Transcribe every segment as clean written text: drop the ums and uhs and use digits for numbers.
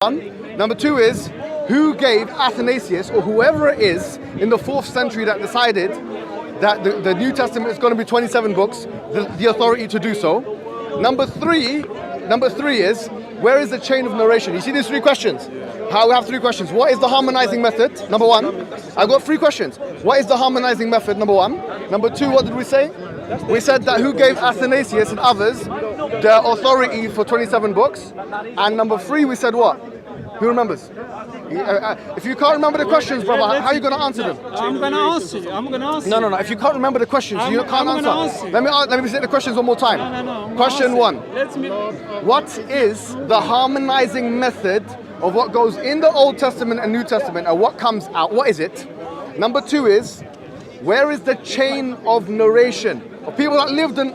one. Number two is, who gave Athanasius, or whoever it is, in the 4th century that decided that the New Testament is going to be 27 books, the authority to do so? Number three is, where is the chain of narration? You see these 3 questions? We have 3 questions. What is the harmonizing method? Number 1. I've got 3 questions. What is the harmonizing method? Number 1. Number 2, what did we say? We said that who gave Athanasius and others the authority for 27 books? And number 3, we said what? Who remembers? If you can't remember the questions, brother, how are you going to answer them? I'm going to answer you. No. If you can't remember the questions, you can't answer. Let me say the questions one more time. No. Question 1. What is the harmonizing method of what goes in the Old Testament and New Testament, and what comes out? What is it? Number 2 is, where is the chain of narration of people that lived and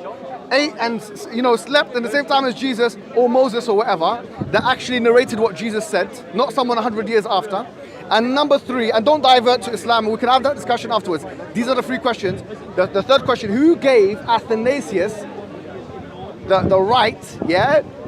ate and slept in the same time as Jesus or Moses or whatever, that actually narrated what Jesus said, not someone 100 years after? And number 3, and don't divert to Islam, we can have that discussion afterwards. These are the 3 questions. The 3rd question, who gave Athanasius the right,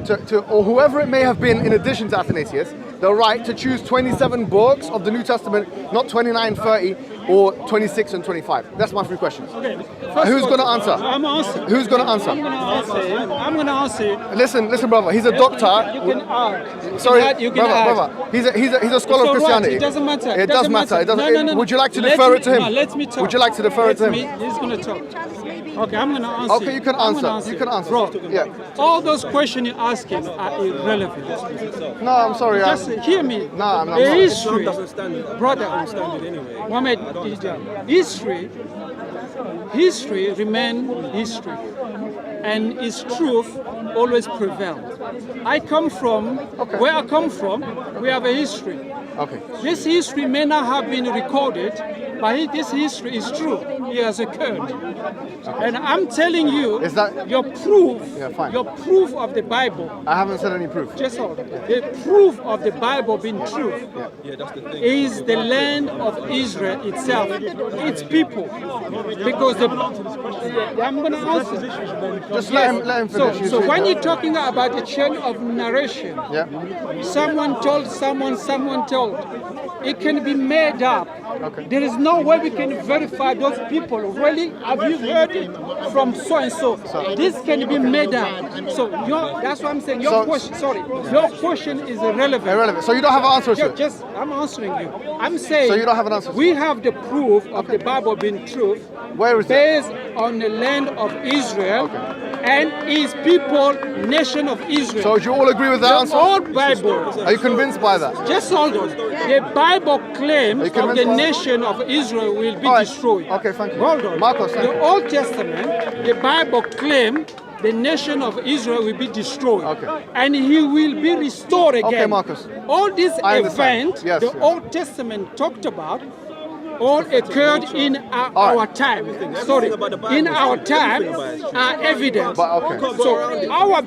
to or whoever it may have been in addition to Athanasius, the right to choose 27 books of the New Testament, not 29, 30, or 26 and 25? That's my 3 questions. Okay. Who's going to answer? I'm answering. Who's going to answer? I'm going to answer you. Listen, brother. He's a doctor. You can ask. Sorry, you can brother. He's a scholar of Christianity. Right. It doesn't matter. It does matter. No. Would you like to defer it to him? No, let me talk. Would you like to defer it to him? He's going to talk. Okay, I'm going to answer. Okay, you can answer. You can answer. Bro, yeah. All those questions you're asking are irrelevant. No, I'm sorry. Just hear me. No, I'm not. The history, brother, Mohammed Hijab, history remains history, and its truth always prevails. Where I come from, we have a history. Okay. This history may not have been recorded, but this history is true. It has occurred. And I'm telling you, is that your proof, fine. your proof of the Bible. I haven't said any proof. Just hold on. The proof of the Bible being true that's the thing. is the land of Israel itself, its people. Because I'm going to answer. Just let him finish. So when you're talking about the chain of narration, someone told someone told, it can be made up. Okay. There is no way we can verify those people. Really, have you heard it from so and so? This can be made up. So that's what I'm saying. Your question is irrelevant. So you don't have an answer to it? I'm answering you. I'm saying. So you don't have an answer. We have the proof of the Bible being truth. Where is it? Based on the land of Israel and his people, nation of Israel. So do you all agree with that answer? The old Bible. Are you convinced by that? Just hold on. The Bible claims of the nation of Israel will be destroyed. Okay, thank you. Hold on. Marcos, the Old Testament, the Bible claims the nation of Israel will be destroyed. Okay. And he will be restored again. Okay, Marcus. All these events the Old Testament talked about all occurred in our time. Sorry, in our time are evidence. So our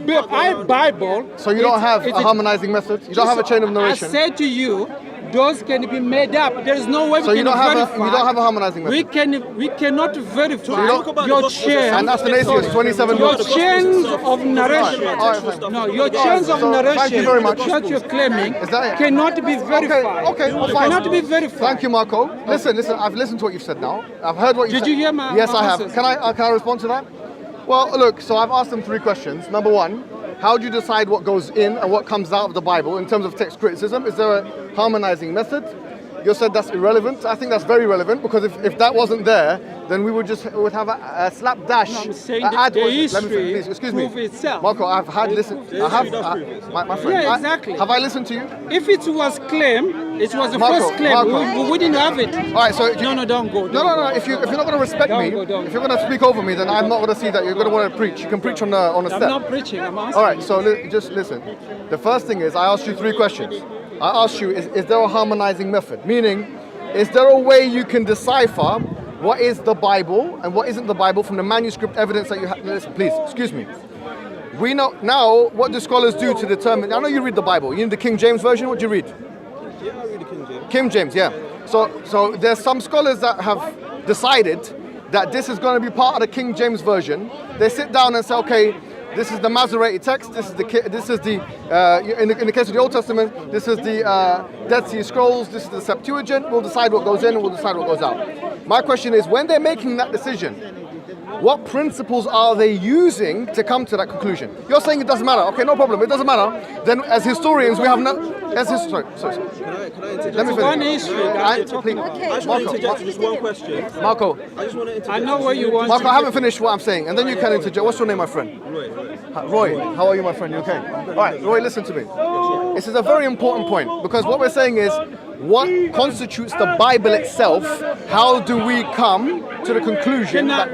Bible. So you don't have a harmonizing method? You don't have a chain of narration? I said to you, those can be made up. There is no way so we can verify. You don't have a harmonizing method? We cannot verify so your chains. And Athanasius, 27 your books. chains of narration. No, your chains of narration. Thank you very much. What you're claiming cannot be verified. Okay, fine. Cannot be verified. Thank you, Marco. Listen. I've listened to what you've said now. I've heard what you said. Did you hear my Yes, I have. answers? Can I respond to that? Well, look. So I've asked them 3 questions. Number 1. How do you decide what goes in and what comes out of the Bible in terms of text criticism? Is there a harmonizing method? You said that's irrelevant. I think that's very relevant, because if that wasn't there, then we would have a slapdash. No, I'm saying ad. the Let me finish, please. Excuse me, itself. Marco. I've had listened. My friend. Yeah, exactly. Have I listened to you? If it was claimed, it was the Marco, first claim. We wouldn't have it. All right. So No, don't go. No. If you're not going to respect me, if you're going to speak over me, then I'm not going to see that you're going to want to preach. You can preach on a step. I'm not preaching. I'm asking. All right. So just listen. The first thing is, I asked you 3 questions. I asked you, is there a harmonizing method? Meaning, is there a way you can decipher what is the Bible and what isn't the Bible from the manuscript evidence that you have? Listen, please, excuse me. We know now what do scholars do to determine. I know you read the Bible. You need the King James Version. What do you read? Yeah, I read the King James. King James, yeah. So there's some scholars that have decided that this is going to be part of the King James Version. They sit down and say, okay, This is the Masoretic text. This is the in the case of the Old Testament, this is the Dead Sea Scrolls. This is the Septuagint. We'll decide what goes in and we'll decide what goes out. My question is, when they're making that decision, what principles are they using to come to that conclusion? You're saying it doesn't matter. Okay, no problem. It doesn't matter. Then, as historians, we have no. Sorry. Can I interject? Let me finish. One issue. I just want to interject just one question. Marco. I just want to interject. I know what you want. Marco, I haven't finished what I'm saying, and then you can interject. What's your name, my friend? Roy. How are you, my friend? You okay? All right, Roy, listen to me. This is a very important point, because what we're saying is, what constitutes the Bible itself? How do we come to the conclusion that...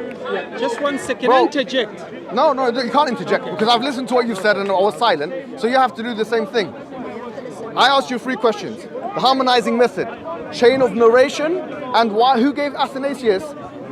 Just 1 second, interject. No, you can't interject, because I've listened to what you've said and I was silent, so you have to do the same thing. I asked you 3 questions. The harmonizing method, chain of narration, and who gave Athanasius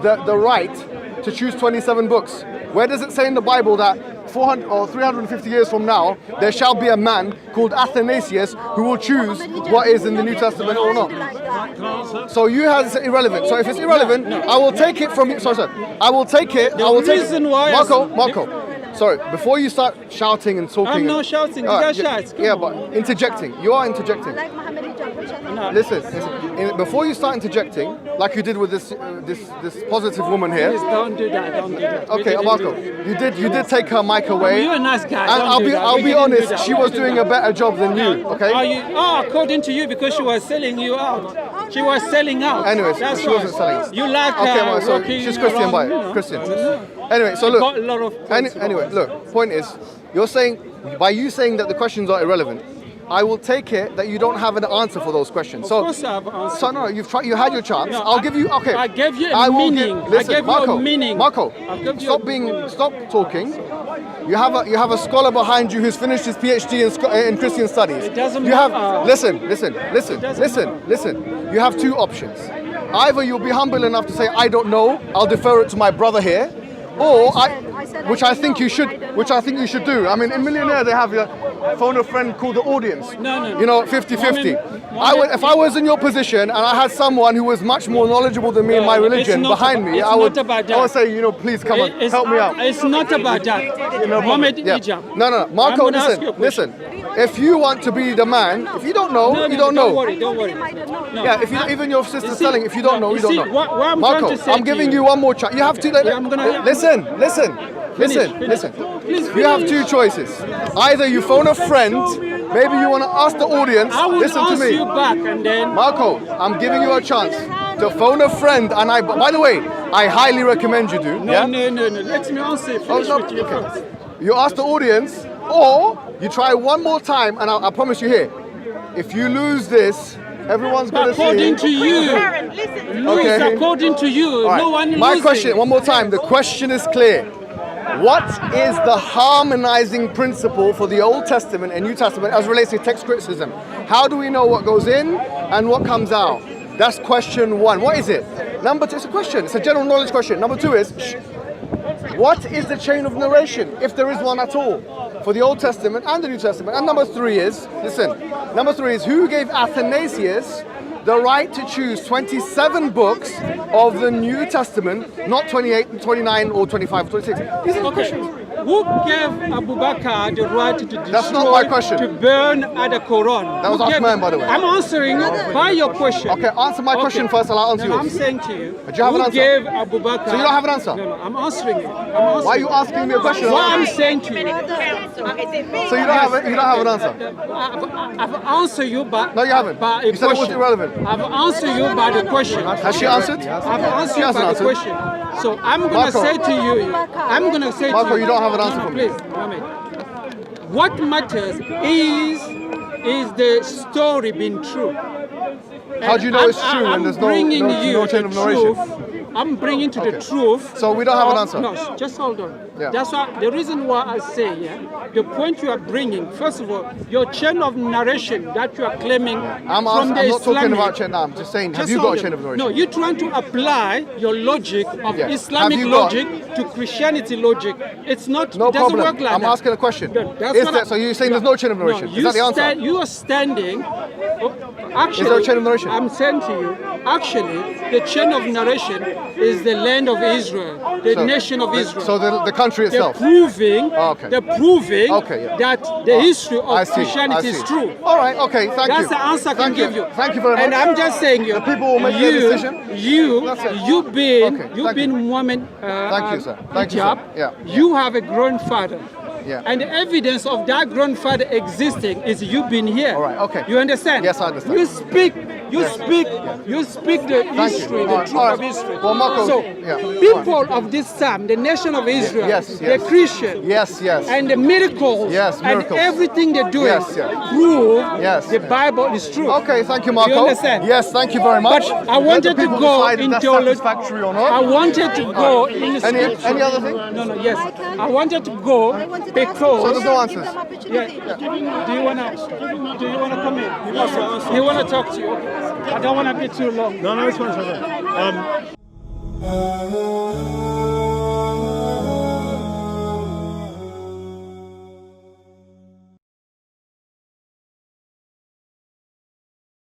the right to choose 27 books? Where does it say in the Bible that 400 or 350 years from now, there shall be a man called Athanasius who will choose what is in the New Testament or not? So you have it's irrelevant. So if it's irrelevant, I will take it from you. Sorry. I will take it. Marco. Sorry, before you start shouting and talking. I'm not shouting. But interjecting. You are interjecting. Like Mohammed Hijab Kembali. Listen. Before you start interjecting, like you did with this positive woman here. Please don't do that. Okay, Marco, you did take her mic away. You're a nice guy. And I'll be honest, she was doing a better job than you. Okay. According to you, because she was selling you out. She was selling out. Anyways, she wasn't selling. You like her. Okay, well, so she's Christian, Christian. Anyway, so look. Anyway, look. Point is, you're saying by you saying that the questions are irrelevant, I will take it that you don't have an answer for those questions. Of course I have an answer. So no, you had your chance. No, I'll give you. Okay. I gave you a meaning. Listen, Marco. Marco, Stop stop talking. You have a scholar behind you who's finished his PhD in Christian studies. It doesn't matter. Listen. You have 2 options. Either you'll be humble enough to say, I don't know, I'll defer it to my brother here, or which I think you should do. I mean, in Millionaire they have a phone a friend called the audience. No. You know, 50-50. If I was in your position and I had someone who was much more knowledgeable than me in my religion behind me, I would say, please come on, help me out. It's not about that. Mohammed Hijab. No. Marco, listen. If you want to be the man, if you don't know, you don't know. Don't worry. No. Yeah, if even your sister's telling, if you don't know, you don't know. What I'm Marco, trying to say I'm giving you one more chance. You have to listen. Finish. You have 2 choices. Either you phone a friend, maybe you want to ask the audience. Listen to me. You back and then... Marco, I'm giving you a chance to phone a friend, and by the way, I highly recommend you do. No. Let me answer. Finish. You ask the audience, or you try one more time, and I promise you here, if you lose this, everyone's going to see. According to you. Okay. According to you, right. No one loses. My question, one more time, the question is clear. What is the harmonizing principle for the Old Testament and New Testament as relates to text criticism? How do we know what goes in and what comes out? That's question 1. What is it? Number 2, it's a question. It's a general knowledge question. Number 2 is, what is the chain of narration, if there is one at all, for the Old Testament and the New Testament? And number 3 is, who gave Athanasius the right to choose 27 books of the New Testament, not 28, 29, or 25, or 26? These are the questions. Who gave Abu Bakr the right to destroy, That's not my question. To burn the Quran? That was Ahmed, by the way. I'm answering by your question. Okay, answer my question first, and I'll answer yours. I'm saying to you, Do you have an answer? Gave Abu Bakr... So you don't have an answer? No, I'm answering it. Why are you asking me a question? What I'm saying to you... So you don't have an answer? I've answered you by... No, you haven't. By you said it was irrelevant. I've answered you by the question. Has she answered? I've answered you by the question. So I'm going to say to you... Marco, you don't have an answer for me. Please, Mohammed. What matters is the story being true. How do you know it's true when there's no chain of narration? I'm bringing to the truth. So we don't have an answer? No, just hold on. Yeah. That's why the reason why I say, the point you are bringing, first of all, your chain of narration that you are claiming I'm not talking about chain now, I'm just saying, have you got a chain of narration? No, you're trying to apply your logic of Islamic logic to Christianity logic. It's not, no it doesn't problem. work like I'm that. asking a question. So you're saying there's no chain of narration? Is that the answer? You are standing, actually, is there a chain of narration? I'm saying to you, actually, the chain of narration is the land of Israel, the nation of Israel. So the country country itself. They're proving yeah. that the history of Christianity is true. All right, okay, thank you. That's the answer I can give you. Thank you very much. And I'm just saying, the people will make their decision. You've been Mohammed Hijab. You have a grandfather. Yeah. And the evidence of that grandfather existing is you've been here. All right, okay. You understand? Yes, I understand. You speak the history, the truth of history. Well, Marco, so, people of this time, the nation of Israel, the Christian, and the miracles, and everything they do prove the Bible is true. Okay, thank you, Marco. You understand? Yes, thank you very much. But I wanted to go in satisfactory or not. I wanted to go in any other thing? No, yes. I wanted to go because. So there's no answers. Yeah. Do you wanna come in? He wanna talk to you. I don't wanna be too long. No, it's fine.